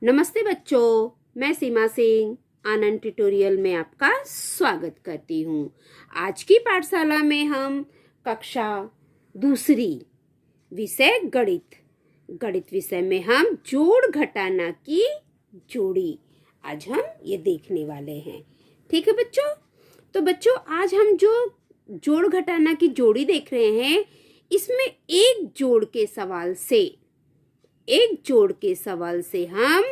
नमस्ते बच्चों, मैं सीमा सिंह आनंद ट्यूटोरियल में आपका स्वागत करती हूँ। आज की पाठशाला में हम कक्षा दूसरी विषय गणित विषय में हम जोड़ घटाना की जोड़ी आज हम ये देखने वाले हैं। ठीक है बच्चों। तो बच्चों आज हम जो जोड़ घटाना की जोड़ी देख रहे हैं, इसमें एक जोड़ के सवाल से हम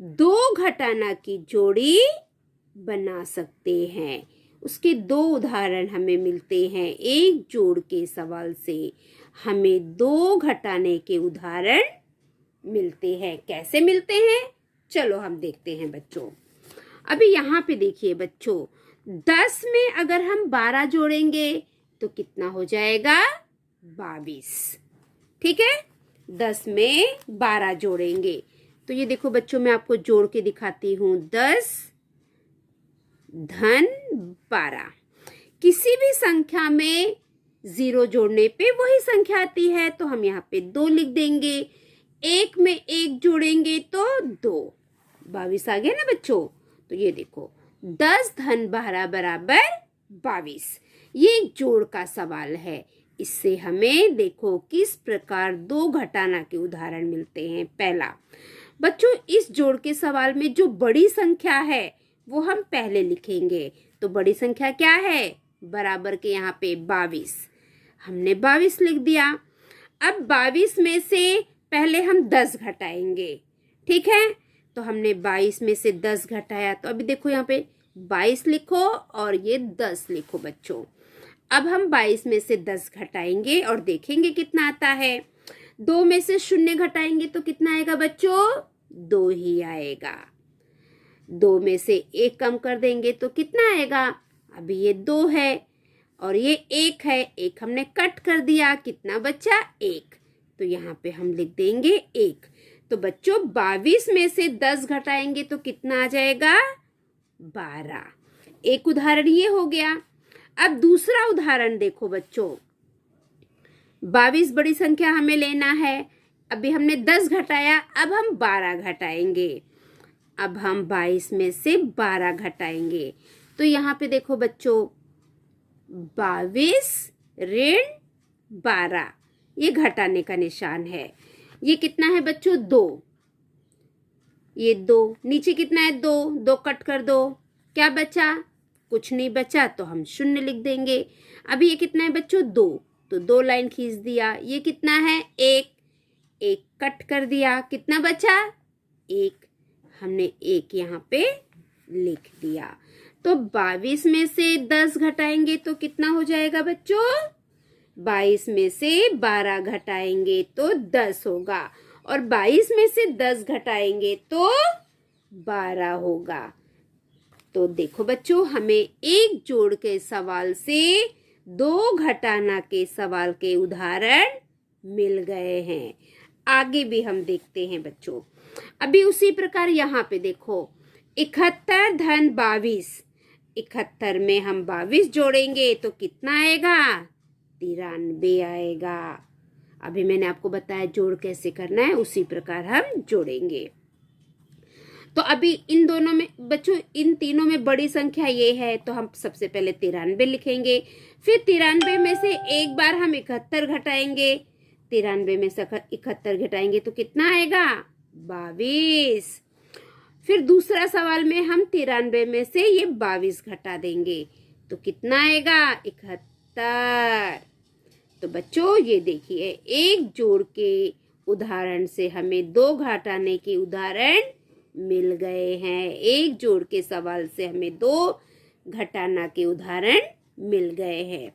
दो घटाना की जोड़ी बना सकते हैं। उसके दो उदाहरण हमें मिलते हैं। एक जोड़ के सवाल से हमें दो घटाने के उदाहरण मिलते हैं। कैसे मिलते हैं, चलो हम देखते हैं बच्चों। अभी यहाँ पे देखिए बच्चों, 10 में अगर हम 12 जोड़ेंगे तो कितना हो जाएगा? 22। ठीक है, 10 में 12 जोड़ेंगे तो ये देखो बच्चों, मैं आपको जोड़ के दिखाती हूँ। 10 धन 12। किसी भी संख्या में 0 जोड़ने पे वही संख्या आती है, तो हम यहाँ पे 2 लिख देंगे। 1 में 1 जोड़ेंगे तो 2, 22 आ गया ना बच्चों। तो ये देखो 10 धन 12 बराबर 22। ये जोड़ का सवाल है। इससे हमें देखो किस प्रकार दो घटाना के उदाहरण मिलते हैं। पहला बच्चों, इस जोड़ के सवाल में जो बड़ी संख्या है वो हम पहले लिखेंगे। तो बड़ी संख्या क्या है? बराबर के यहाँ पे 22। हमने 22 लिख दिया। अब 22 में से पहले हम 10 घटाएंगे। ठीक है, तो हमने 22 में से 10 घटाया, तो अभी देखो यहाँ पे 22 लिखो और ये 10 लिखो बच्चों। अब हम 22 में से 10 घटाएंगे और देखेंगे कितना आता है। 2 में से 0 घटाएंगे तो कितना आएगा बच्चों? 2 ही आएगा। 2 में से 1 कम कर देंगे तो कितना आएगा? अभी ये 2 है और ये 1 है। 1 हमने कट कर दिया, कितना बचा? 1। तो यहाँ पे हम लिख देंगे 1। तो बच्चों 22 में से 10 घटाएंगे तो कितना आ जाएगा? 12। एक उदाहरण ये हो गया। अब दूसरा उदाहरण देखो बच्चों। 22 बड़ी संख्या हमें लेना है। अभी हमने 10 घटाया, अब हम 12 घटाएंगे। अब हम 22 में से 12 घटाएंगे तो यहाँ पे देखो बच्चों 22 ऋण 12, ये घटाने का निशान है। ये कितना है बच्चों? 2। ये 2 नीचे कितना है? 2 कट कर दो, क्या बचा? कुछ नहीं बचा, तो हम 0 लिख देंगे। अभी ये कितना है बच्चों? 2, तो 2 लाइन खींच दिया। ये कितना है? 1 कट कर दिया, कितना बचा? 1। हमने 1 यहाँ पे लिख दिया। तो 22 में से 10 घटाएंगे तो कितना हो जाएगा बच्चों? 22 में से 12 घटाएंगे तो 10 होगा और 22 में से 10 घटाएंगे तो 12 होगा। तो देखो बच्चों, हमें एक जोड़ के सवाल से दो घटाना के सवाल के उदाहरण मिल गए हैं। आगे भी हम देखते हैं बच्चों। अभी उसी प्रकार यहाँ पे देखो 71 धन 22। 71 में हम 22 जोड़ेंगे तो कितना आएगा? 93 आएगा। अभी मैंने आपको बताया जोड़ कैसे करना है, उसी प्रकार हम जोड़ेंगे। तो अभी इन दोनों में बच्चों, इन तीनों में बड़ी संख्या ये है, तो हम सबसे पहले 93 लिखेंगे। फिर 93 में से एक बार हम 71 घटाएंगे। 93 में से 71 घटाएंगे तो कितना आएगा? 22। फिर दूसरा सवाल में हम 93 में से ये 22 घटा देंगे तो कितना आएगा? 71। तो बच्चों ये देखिए, एक जोड़ के उदाहरण से हमें दो घटाने के उदाहरण मिल गए हैं। एक जोड़ के सवाल से हमें दो घटाना के उदाहरण मिल गए हैं।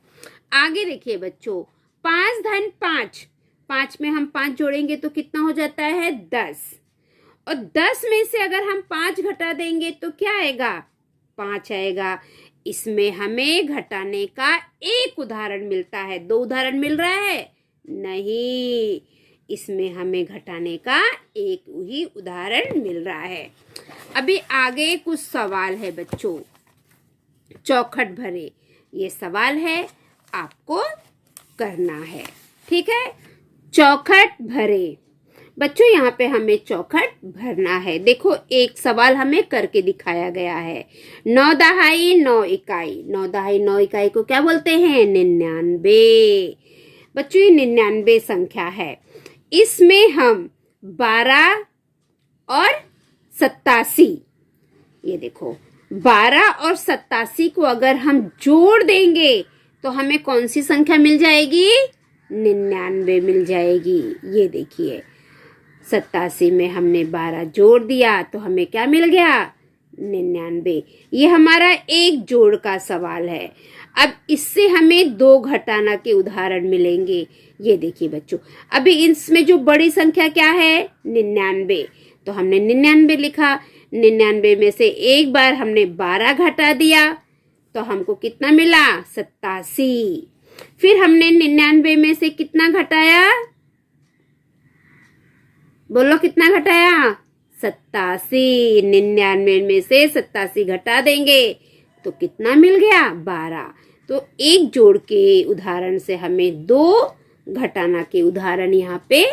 आगे देखिए बच्चों, 5 धन 5। 5 में हम 5 जोड़ेंगे तो कितना हो जाता है? 10। और 10 में से अगर हम 5 घटा देंगे तो क्या आएगा? 5 आएगा। इसमें हमें घटाने का एक उदाहरण मिलता है। 2 उदाहरण मिल रहा है? नहीं, इसमें हमें घटाने का एक ही उदाहरण मिल रहा है। अभी आगे कुछ सवाल है बच्चों, चौखट भरे। ये सवाल है, आपको करना है। ठीक है, चौखट भरे। बच्चों यहाँ पे हमें चौखट भरना है। देखो एक सवाल हमें करके दिखाया गया है। 9 दहाई 9 इकाई, 9 दहाई 9 इकाई को क्या बोलते हैं? 99। बच्चों ये 99 संख्या है। इसमें हम 12 और 87, ये देखो 12 और 87 को अगर हम जोड़ देंगे तो हमें कौन सी संख्या मिल जाएगी? 99 मिल जाएगी। ये देखिए 87 में हमने 12 जोड़ दिया तो हमें क्या मिल गया? 99। ये हमारा एक जोड़ का सवाल है। अब इससे हमें 2 घटाना के उदाहरण मिलेंगे। ये देखिए बच्चों, अभी इसमें जो बड़ी संख्या क्या है? 99। तो हमने 99 लिखा। 99 में से एक बार हमने 12 घटा दिया तो हमको कितना मिला? 87। फिर हमने 99 में से कितना घटाया? बोलो कितना घटाया? 87। 99 में से 87 घटा देंगे तो कितना मिल गया? 12। तो एक जोड़ के उदाहरण से हमें 2 घटाना के उदाहरण यहाँ पे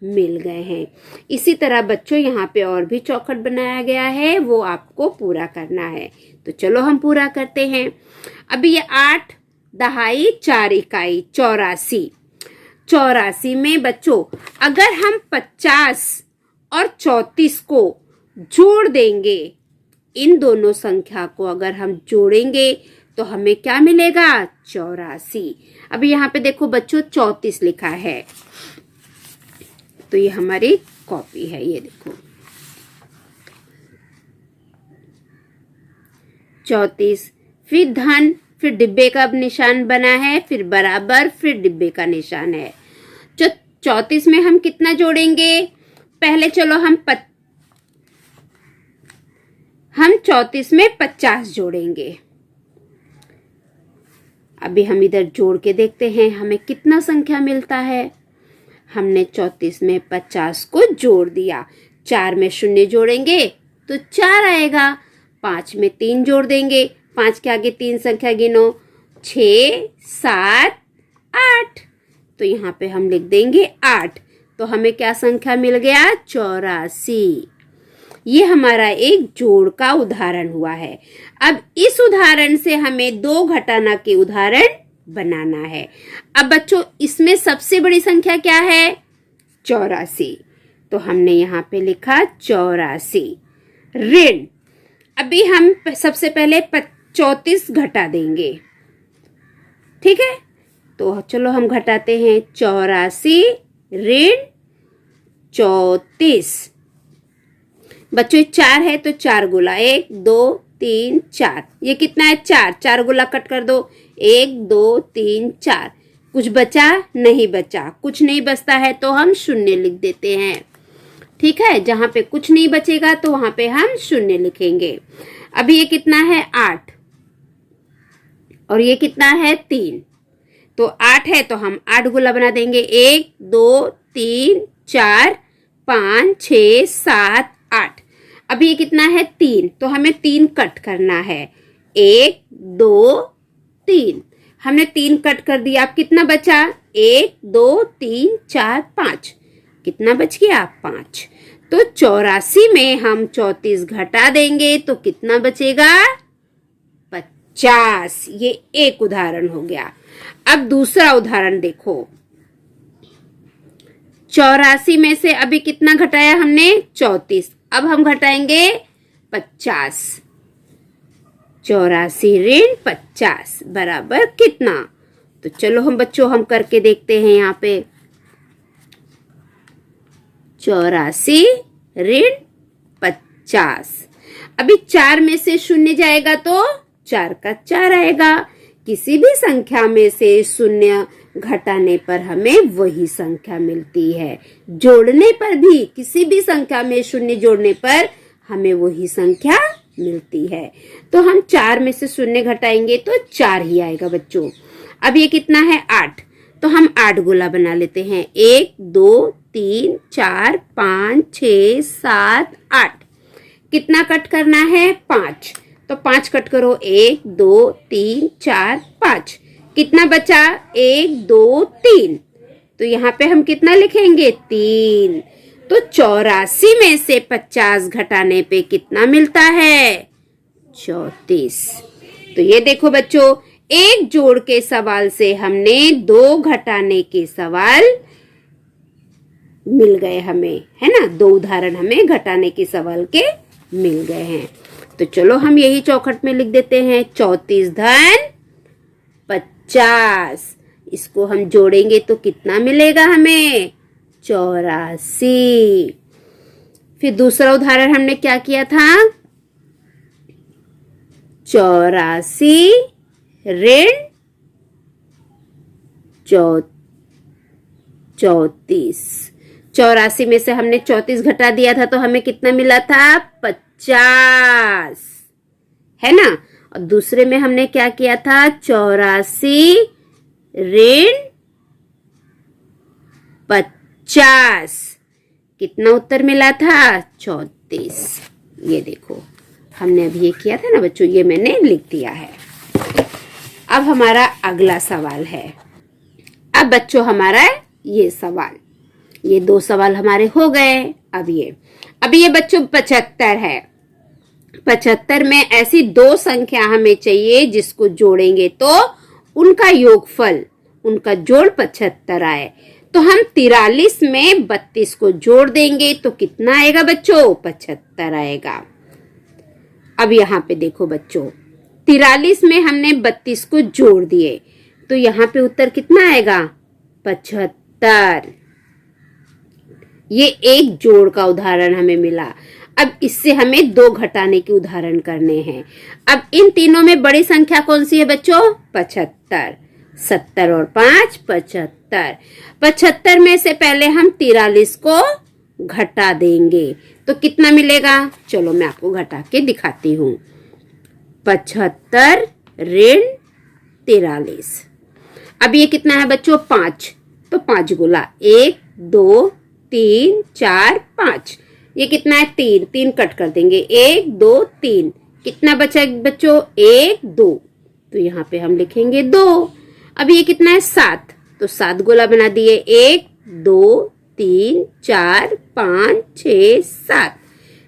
मिल गए हैं। इसी तरह बच्चों यहाँ पे और भी चौखट बनाया गया है, वो आपको पूरा करना है। तो चलो हम पूरा करते हैं। अभी ये 8 दहाई 4 इकाई 84। 84 में बच्चों अगर हम 50 और 34 को जोड़ देंगे, इन दोनों संख्या को अगर हम जोड़ेंगे तो हमें क्या मिलेगा? 84। अभी यहाँ पे देखो बच्चों 34 लिखा है, तो ये हमारी कॉपी है। ये देखो 34, फिर धन, फिर डिब्बे का निशान बना है, फिर बराबर, फिर डिब्बे का निशान है। जो 34 में हम कितना जोड़ेंगे? पहले चलो हम 34 में 50 जोड़ेंगे। अभी हम इधर जोड़ के देखते हैं हमें कितना संख्या मिलता है। हमने 34 में 50 को जोड़ दिया। 4 में 0 जोड़ेंगे तो 4 आएगा। 5 में 3 जोड़ देंगे, 5 के आगे 3 संख्या गिनो, 6 7 8। तो यहाँ पे हम लिख देंगे 8। तो हमें क्या संख्या मिल गया? 84। ये हमारा एक जोड़ का उदाहरण हुआ है। अब इस उदाहरण से हमें 2 घटाना के उदाहरण बनाना है। अब बच्चों इसमें सबसे बड़ी संख्या क्या है? 84। तो हमने यहाँ पे लिखा 84 ऋण। अभी हम सबसे पहले 34 घटा देंगे, ठीक है? तो चलो हम घटाते हैं। 84 ऋण 34। बच्चों 4 है तो 4 गुला 1 2 3 4। ये कितना है? 4। 4 गुला कट कर दो, 1 2 3 4। कुछ बचा? नहीं बचा। कुछ नहीं बचता है तो हम 0 लिख देते हैं, ठीक है? जहां पे कुछ नहीं बचेगा तो वहां पे हम 0 लिखेंगे। अभी ये कितना है? 8 और ये कितना है? 3। तो 8 है तो हम 8 गुला बना देंगे, 1 2 3 4 5 6 7 8। अभी ये कितना है? 3। तो हमें 3 कट करना है, 1 2 3। हमने 3 कट कर दिया। अब कितना बचा? 1 2 3 4 5। कितना बच गया? 5। तो 84 में हम 34 घटा देंगे तो कितना बचेगा? 50। ये एक उदाहरण हो गया। अब दूसरा उदाहरण देखो। 84 में से अभी कितना घटाया हमने? 34। अब हम घटाएंगे 50। 84 ऋण 50 बराबर कितना? तो चलो हम बच्चों हम करके देखते हैं। यहाँ पे 84 ऋण 50। अभी 4 में से 0 जाएगा तो 4 का 4 आएगा। किसी भी संख्या में से 0 घटाने पर हमें वही संख्या मिलती है। जोड़ने पर भी किसी भी संख्या में 0 जोड़ने पर हमें वही संख्या मिलती है। तो हम 4 में से 0 घटाएंगे तो 4 ही आएगा बच्चों। अब ये कितना है? 8। तो हम 8 गोला बना लेते हैं, 1 2 3 4 5 6 7 8। कितना कट करना है? 5। तो 5 कट करो, 1 2 3 4 5। कितना बचा? 1 2 3। तो यहाँ पे हम कितना लिखेंगे? 3। तो 84 में से 50 घटाने पे कितना मिलता है? 34। तो ये देखो बच्चों, एक जोड़ के सवाल से हमने 2 घटाने के सवाल मिल गए हमें, है ना। 2 उदाहरण हमें घटाने के सवाल के मिल गए हैं। तो चलो हम यही चौखट में लिख देते हैं, 34 धन 50। इसको हम जोड़ेंगे तो कितना मिलेगा हमें? 84। फिर दूसरा उदाहरण हमने क्या किया था? 84 ऋण 34। 84 में से हमने 34 घटा दिया था तो हमें कितना मिला था? 50, है ना। और दूसरे में हमने क्या किया था? 84 ऋण 50। कितना उत्तर मिला था? 34। ये देखो, हमने अभी ये किया था ना बच्चों, ये मैंने लिख दिया है। अब हमारा अगला सवाल है। अब बच्चों हमारा ये सवाल, ये 2 सवाल हमारे हो गए। अब ये बच्चों 75 है। 75 में ऐसी 2 संख्या हमें चाहिए जिसको जोड़ेंगे तो उनका योगफल, उनका जोड़ 75 आए। तो हम 43 में 32 को जोड़ देंगे तो कितना आएगा बच्चों? 75 आएगा। अब यहाँ पे देखो बच्चों, 43 में हमने 32 को जोड़ दिए तो यहाँ पे उत्तर कितना आएगा? 75। ये एक जोड़ का उदाहरण हमें मिला। अब इससे हमें 2 घटाने के उदाहरण करने हैं। अब इन तीनों में बड़ी संख्या कौन सी है बच्चों? 75। 70 और 5 75। 75 में से पहले हम 43 को घटा देंगे तो कितना मिलेगा? चलो मैं आपको घटा के दिखाती हूँ। 75 ऋण 43। अब ये कितना है बच्चों? 5। तो 5 गुना 1 2 3 4 5। ये कितना है? 3। 3 कट कर देंगे, 1 2 3। कितना बचा बच्चों? 1 2। तो यहाँ पे हम लिखेंगे 2। अब ये कितना है? 7। तो 7 गोला बना दिए, 1 2 3 4 5 6 7।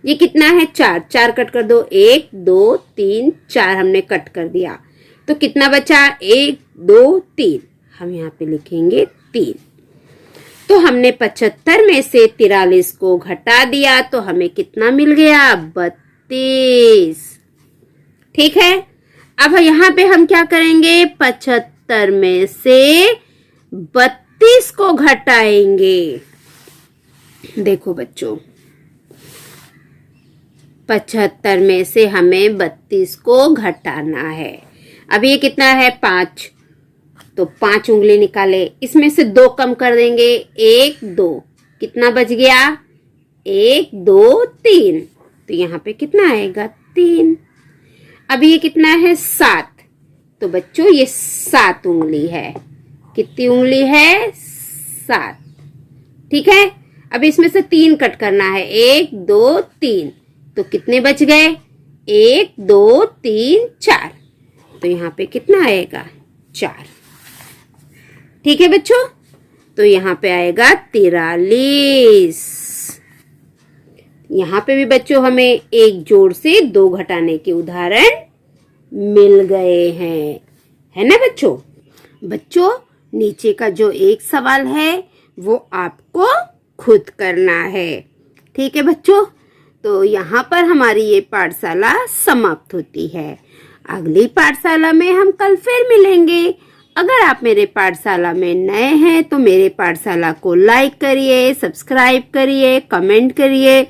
ये कितना है? 4। 4 कट कर दो, 1 2 3 4 हमने कट कर दिया। तो कितना बचा? 1 2 3। हम यहाँ पे लिखेंगे 3। तो हमने 75 में से 43 को घटा दिया तो हमें कितना मिल गया? 32। ठीक है। अब यहाँ पे हम क्या करेंगे? 75 में से 32 को घटाएंगे। देखो बच्चों, 75 में से हमें 32 को घटाना है। अब ये कितना है? 5। तो 5 उंगली निकाले, इसमें से 2 कम कर देंगे, 1 2। कितना बच गया? 1 2 3। तो यहाँ पे कितना आएगा? 3। अब ये कितना है? 7। तो बच्चों ये 7 उंगली है। कितनी उंगली है? 7। ठीक है। अब इसमें से 3 कट करना है, 1 2 3। तो कितने बच गए? 1 2 3 4। तो यहाँ पे कितना आएगा? 4। ठीक है बच्चों। तो यहाँ पे आएगा 43। यहाँ पे भी बच्चों हमें एक जोड़ से 2 घटाने के उदाहरण मिल गए हैं, है ना बच्चों। बच्चों नीचे का जो एक सवाल है वो आपको खुद करना है। ठीक है बच्चों। तो यहाँ पर हमारी ये पाठशाला समाप्त होती है। अगली पाठशाला में हम कल फिर मिलेंगे। अगर आप मेरे पाठशाला में नए हैं तो मेरे पाठशाला को लाइक करिए, सब्सक्राइब करिए, कमेंट करिए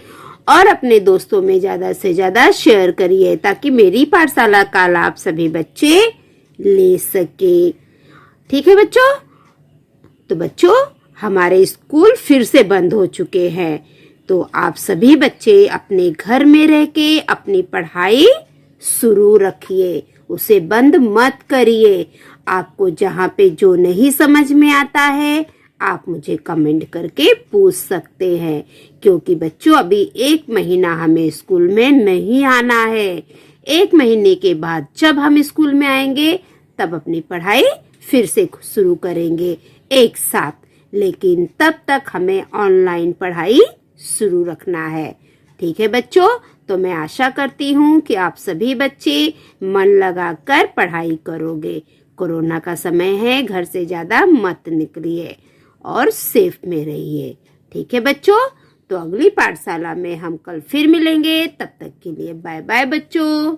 और अपने दोस्तों में ज़्यादा से ज़्यादा शेयर करिए ताकि मेरी पाठशाला का लाभ सभी बच्चे ले सके। ठीक है बच्चों। तो बच्चों हमारे स्कूल फिर से बंद हो चुके हैं, तो आप सभी बच्चे अपने घर में रह के अपनी पढ़ाई शुरू रखिए, उसे बंद मत करिए। आपको जहाँ पे जो नहीं समझ में आता है आप मुझे कमेंट करके पूछ सकते हैं, क्योंकि बच्चों अभी 1 महीना हमें स्कूल में नहीं आना है। 1 महीने के बाद जब हम स्कूल में आएंगे तब अपनी पढ़ाई फिर से शुरू करेंगे एक साथ, लेकिन तब तक हमें ऑनलाइन पढ़ाई शुरू रखना है। ठीक है बच्चों, तो मैं आशा करती हूँ कि आप सभी बच्चे मन लगाकर पढ़ाई करोगे। कोरोना का समय है, घर से ज़्यादा मत निकलिए और सेफ में रहिए। ठीक है बच्चों, तो अगली पाठशाला में हम कल फिर मिलेंगे। तब तक के लिए बाय बाय बच्चों।